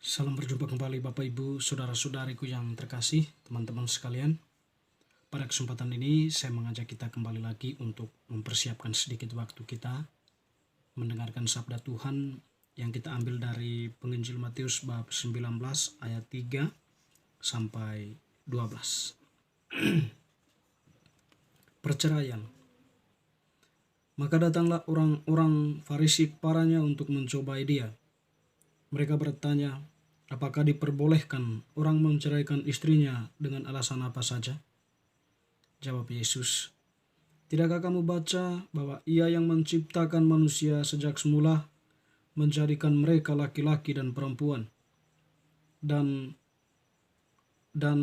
Salam berjumpa kembali Bapak Ibu, saudara-saudariku yang terkasih, teman-teman sekalian. Pada kesempatan ini saya mengajak kita kembali lagi untuk mempersiapkan sedikit waktu kita mendengarkan sabda Tuhan yang kita ambil dari Penginjil Matius bab 19 ayat 3 sampai 12. Perceraian. Maka datanglah orang-orang Farisi kepadanya untuk mencobai dia. Mereka bertanya, apakah diperbolehkan orang menceraikan istrinya dengan alasan apa saja? Jawab Yesus, tidakkah kamu baca bahwa Ia yang menciptakan manusia sejak semula menjadikan mereka laki-laki dan perempuan? Dan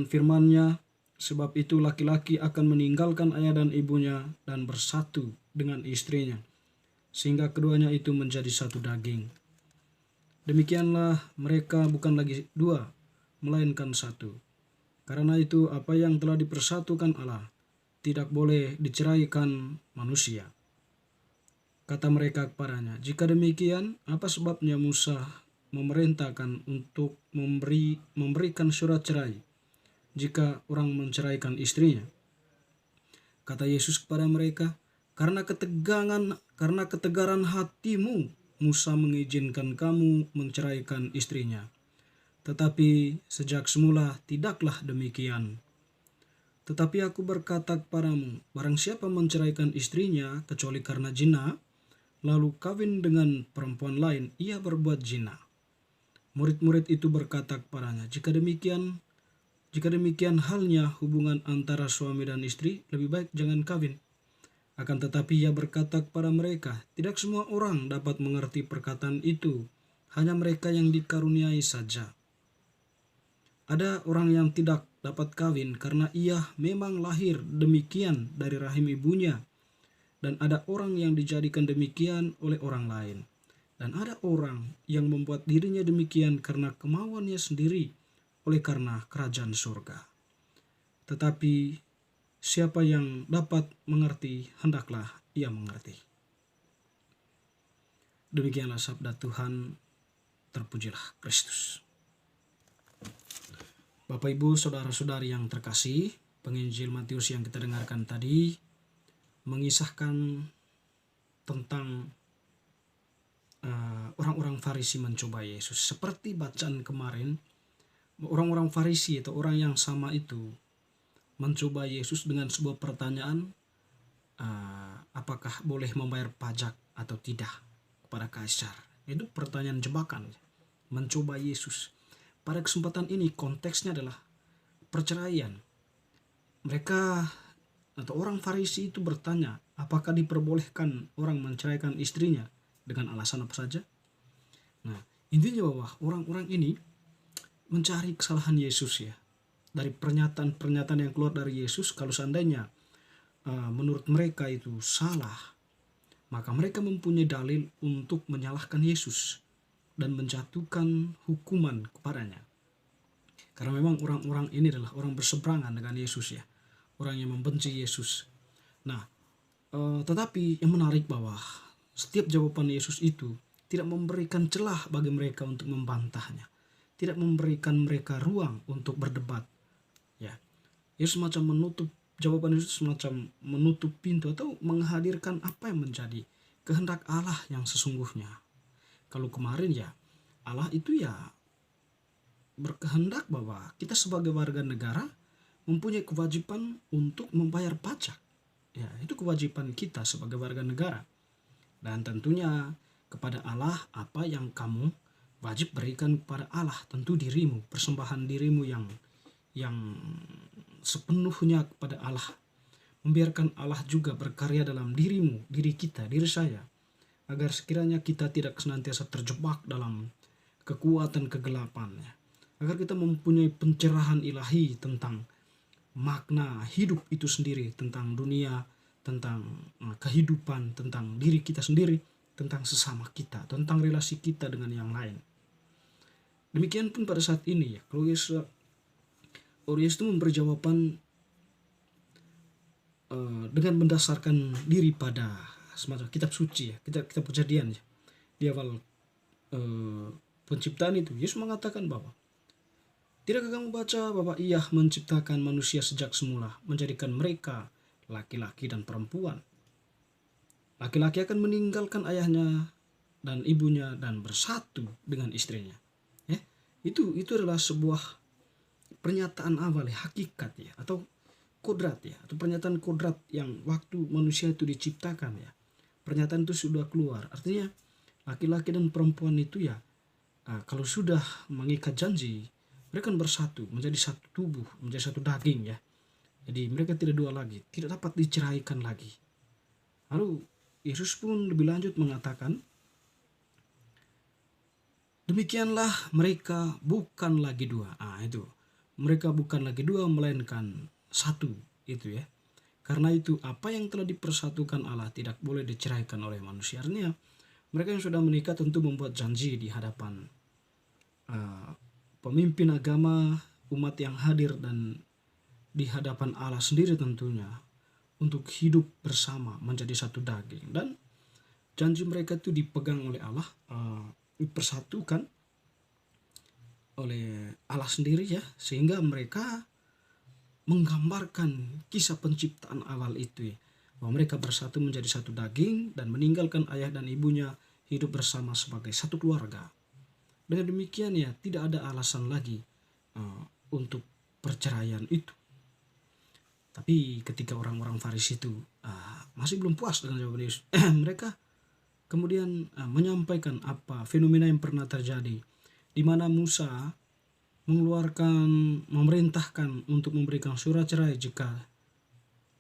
firman-Nya, sebab itu laki-laki akan meninggalkan ayah dan ibunya dan bersatu dengan istrinya, sehingga keduanya itu menjadi satu daging. Demikianlah mereka bukan lagi dua, melainkan satu. Karena itu apa yang telah dipersatukan Allah tidak boleh diceraikan manusia. Kata mereka kepadanya, jika demikian, apa sebabnya Musa memerintahkan untuk memberikan surat cerai jika orang menceraikan istrinya? Kata Yesus kepada mereka, karena ketegaran hatimu Musa mengizinkan kamu menceraikan istrinya. Tetapi sejak semula tidaklah demikian. Tetapi aku berkata kepadamu, barang siapa menceraikan istrinya kecuali karena zina, lalu kawin dengan perempuan lain, ia berbuat zina. Murid-murid itu berkata kepadanya, jika demikian halnya hubungan antara suami dan istri, lebih baik jangan kawin. Akan tetapi ia berkata kepada mereka, tidak semua orang dapat mengerti perkataan itu, hanya mereka yang dikaruniai saja. Ada orang yang tidak dapat kawin karena ia memang lahir demikian dari rahim ibunya, dan ada orang yang dijadikan demikian oleh orang lain. Dan ada orang yang membuat dirinya demikian karena kemauannya sendiri, oleh karena kerajaan surga. Tetapi siapa yang dapat mengerti, hendaklah ia mengerti. Demikianlah sabda Tuhan, terpujilah Kristus. Bapak Ibu, saudara-saudari yang terkasih, Penginjil Matius yang kita dengarkan tadi mengisahkan tentang orang-orang Farisi mencoba Yesus. Seperti bacaan kemarin, orang-orang Farisi atau orang yang sama itu mencoba Yesus dengan sebuah pertanyaan, apakah boleh membayar pajak atau tidak kepada kaisar. Itu pertanyaan jebakan, mencoba Yesus. Pada kesempatan ini konteksnya adalah perceraian. Mereka atau orang Farisi itu bertanya, apakah diperbolehkan orang menceraikan istrinya dengan alasan apa saja? Nah, intinya bahwa orang-orang ini mencari kesalahan Yesus ya. Dari pernyataan-pernyataan yang keluar dari Yesus, kalau seandainya menurut mereka itu salah, maka mereka mempunyai dalil untuk menyalahkan Yesus dan menjatuhkan hukuman kepadanya. Karena memang orang-orang ini adalah orang berseberangan dengan Yesus ya, orang yang membenci Yesus. Nah, tetapi yang menarik bahwa setiap jawaban Yesus itu tidak memberikan celah bagi mereka untuk membantahnya, tidak memberikan mereka ruang untuk berdebat. Ya, Yesus semacam menutup jawaban Yesus, semacam menutup pintu atau menghadirkan apa yang menjadi kehendak Allah yang sesungguhnya. Kalau kemarin ya, Allah itu ya berkehendak bahwa kita sebagai warga negara mempunyai kewajiban untuk membayar pajak. Ya, itu kewajiban kita sebagai warga negara. Dan tentunya kepada Allah apa yang kamu wajib berikan kepada Allah, tentu dirimu, persembahan dirimu yang sepenuhnya kepada Allah. Membiarkan Allah juga berkarya dalam dirimu, diri kita, diri saya, agar sekiranya kita tidak senantiasa terjebak dalam kekuatan kegelapannya, agar kita mempunyai pencerahan ilahi tentang makna hidup itu sendiri, tentang dunia, tentang kehidupan, tentang diri kita sendiri, tentang sesama kita, tentang relasi kita dengan yang lain. Demikian pun pada saat ini ya, kalau Yesus itu memberi jawaban dengan mendasarkan diri pada semacam kitab suci ya, kitab kejadian ya. Di awal penciptaan itu, Yesus mengatakan bahwa tidakkah kamu baca bahwa Ia menciptakan manusia sejak semula, menjadikan mereka laki-laki dan perempuan. Laki-laki akan meninggalkan ayahnya dan ibunya dan bersatu dengan istrinya. Ya, itu adalah sebuah pernyataan awal, hakikat ya, atau kodrat ya, atau pernyataan kodrat yang waktu manusia itu diciptakan ya. Pernyataan itu sudah keluar. Artinya laki-laki dan perempuan itu ya, kalau sudah mengikat janji, mereka akan bersatu menjadi satu tubuh, menjadi satu daging ya. Jadi mereka tidak dua lagi, tidak dapat diceraikan lagi. Lalu Yesus pun lebih lanjut mengatakan, demikianlah mereka bukan lagi dua. Itu. Mereka bukan lagi dua melainkan satu, itu ya. Karena itu apa yang telah dipersatukan Allah tidak boleh diceraikan oleh manusia. Artinya mereka yang sudah menikah tentu membuat janji di hadapan pemimpin agama, umat yang hadir, dan di hadapan Allah sendiri tentunya, untuk hidup bersama menjadi satu daging. Dan janji mereka itu dipegang oleh Allah, dipersatukan oleh Allah sendiri ya, sehingga mereka menggambarkan kisah penciptaan awal itu ya, bahwa mereka bersatu menjadi satu daging dan meninggalkan ayah dan ibunya, hidup bersama sebagai satu keluarga. Dengan demikian ya, tidak ada alasan lagi untuk perceraian itu. Tapi ketika orang-orang Farisi itu masih belum puas dengan jawaban Yesus, mereka kemudian menyampaikan apa fenomena yang pernah terjadi, di mana Musa memerintahkan untuk memberikan surat cerai jika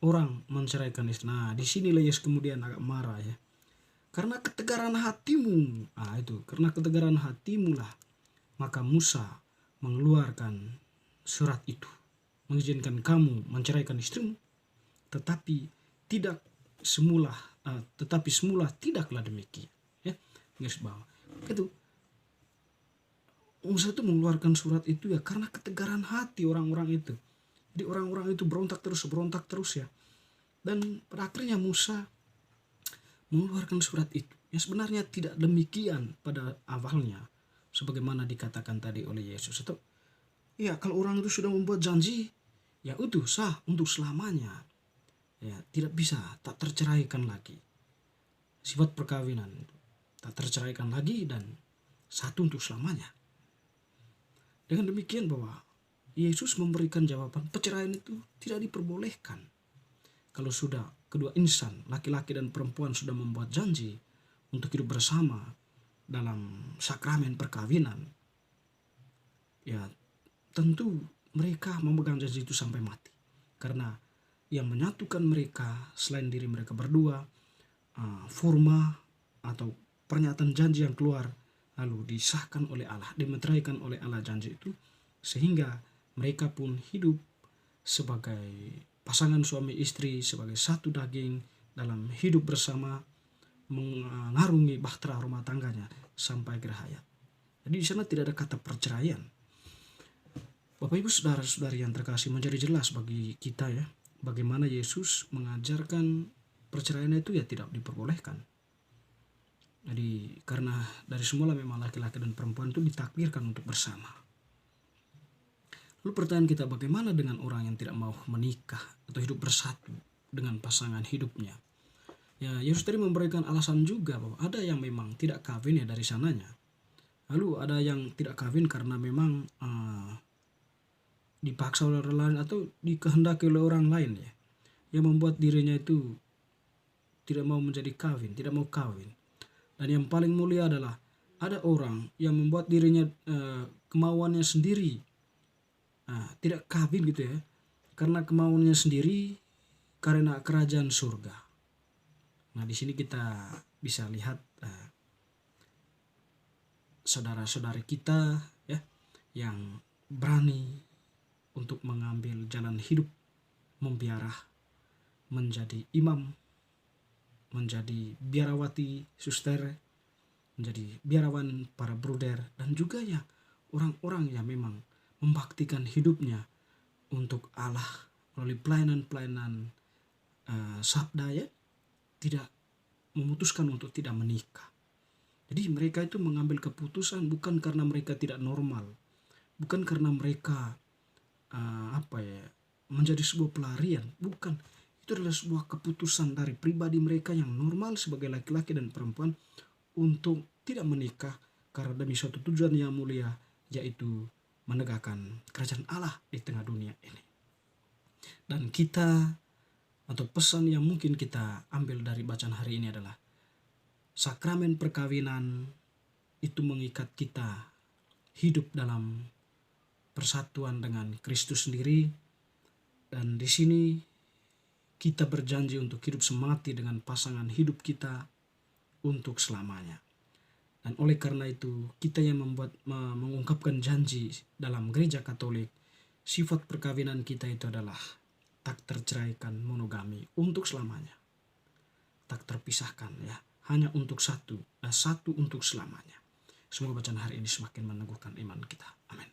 orang menceraikan istri. Nah, disinilah Yesus kemudian agak marah ya. Karena ketegaran hatimu, karena ketegaran hatimu lah, maka Musa mengeluarkan surat itu, mengizinkan kamu menceraikan istrimu. Tetapi semula tidaklah demikian. Ya, garis bawah. Itu Musa itu mengeluarkan surat itu ya karena ketegaran hati orang-orang itu. Jadi orang-orang itu berontak terus ya. Dan pada akhirnya Musa mengeluarkan surat itu. Yang sebenarnya tidak demikian pada awalnya, sebagaimana dikatakan tadi oleh Yesus. Atau ya, kalau orang itu sudah membuat janji, ya itu sah untuk selamanya. Ya, tidak bisa tak terceraikan lagi. Sifat perkawinan tak terceraikan lagi dan satu untuk selamanya. Dengan demikian bahwa Yesus memberikan jawaban perceraian itu tidak diperbolehkan. Kalau sudah kedua insan, laki-laki dan perempuan, sudah membuat janji untuk hidup bersama dalam sakramen perkawinan, ya tentu mereka memegang janji itu sampai mati. Karena yang menyatukan mereka selain diri mereka berdua, forma atau pernyataan janji yang keluar lalu disahkan oleh Allah, dimeteraikan oleh Allah janji itu, sehingga mereka pun hidup sebagai pasangan suami istri, sebagai satu daging dalam hidup bersama, mengarungi bahtera rumah tangganya sampai akhir hayat. Jadi di sana tidak ada kata perceraian. Bapak Ibu saudara-saudari yang terkasih, menjadi jelas bagi kita ya, bagaimana Yesus mengajarkan perceraian itu ya tidak diperbolehkan. Jadi karena dari semula memang laki-laki dan perempuan itu ditakdirkan untuk bersama. Lalu pertanyaan kita, bagaimana dengan orang yang tidak mau menikah atau hidup bersatu dengan pasangan hidupnya? Ya, Yesus tadi memberikan alasan juga bahwa ada yang memang tidak kawin ya dari sananya. Lalu ada yang tidak kawin karena memang dipaksa oleh orang lain atau dikehendaki oleh orang lain ya, yang membuat dirinya itu tidak mau menjadi kawin, tidak mau kawin. Dan yang paling mulia adalah ada orang yang membuat dirinya kemauannya sendiri tidak kawin gitu ya, karena kemauannya sendiri karena kerajaan surga. Nah, di sini kita bisa lihat saudara-saudari kita ya yang berani untuk mengambil jalan hidup membiarah, menjadi imam, menjadi biarawati suster, menjadi biarawan para bruder, dan juga ya orang-orang yang memang membaktikan hidupnya untuk Allah melalui pelayanan-pelayanan sabda ya, tidak memutuskan untuk tidak menikah. Jadi mereka itu mengambil keputusan bukan karena mereka tidak normal, bukan karena mereka menjadi sebuah pelarian, bukan. Itu adalah sebuah keputusan dari pribadi mereka yang normal sebagai laki-laki dan perempuan untuk tidak menikah karena demi suatu tujuan yang mulia, yaitu menegakkan kerajaan Allah di tengah dunia ini. Dan kita, atau pesan yang mungkin kita ambil dari bacaan hari ini adalah sakramen perkawinan itu mengikat kita hidup dalam persatuan dengan Kristus sendiri, dan di sini kita berjanji untuk hidup semati dengan pasangan hidup kita untuk selamanya. Dan oleh karena itu, kita yang mengungkapkan janji dalam gereja Katolik, sifat perkawinan kita itu adalah tak terceraikan, monogami untuk selamanya. Tak terpisahkan, ya, hanya untuk satu untuk selamanya. Semoga bacaan hari ini semakin meneguhkan iman kita. Amin.